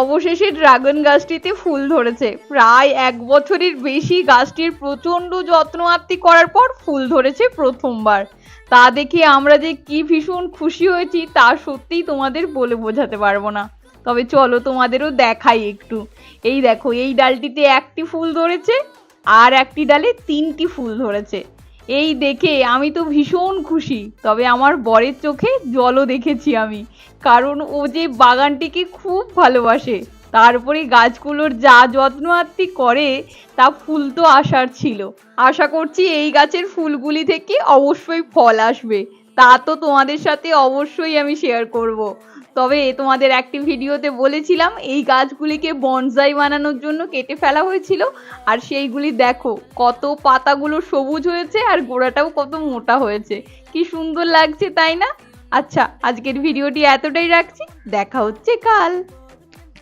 অবশেষে ড্রাগন গাছটিতে ফুল ধরেছে। প্রায় 1 বছরের বেশি গাছটির প্রচন্ড যত্ন আত্তি করার পর ফুল ধরেছে প্রথমবার। তা দেখে আমরা যে কি ভীষণ খুশি হয়েছি তা সত্যিই তোমাদের বলে বোঝাতে পারবো না। তবে চলো তোমাদেরও দেখাই একটু। এই দেখো, এই ডালটিতে একটি ফুল ধরেছে আর একটি ডালে 3টি ফুল ধরেছে। এই দেখে আমি তো ভীষণ খুশি, তবে আমার বরের চোখে জলও দেখেছি আমি, কারণ ও যে বাগানটিকে খুব ভালোবাসে। তারপরে গাছগুলোর যা যত্ন আত্তি করে তা ফুল তো আসার ছিল। আশা করছি এই গাছের ফুলগুলি থেকে অবশ্যই ফল আসবে, তা তো তোমাদের সাথে অবশ্যই আমি শেয়ার করব। তবে তোমাদের একটি ভিডিওতে বলেছিলাম এই গাছগুলিকে বনসাই বানানোর জন্য কেটে ফেলা হয়েছিল, আর সেইগুলি দেখো কত পাতাগুলো সবুজ হয়েছে আর গোড়াটাও কত মোটা হয়েছে। কি সুন্দর লাগছে তাই না? আচ্ছা, আজকের ভিডিওটি এতটাই রাখছি, দেখা হচ্ছে কাল।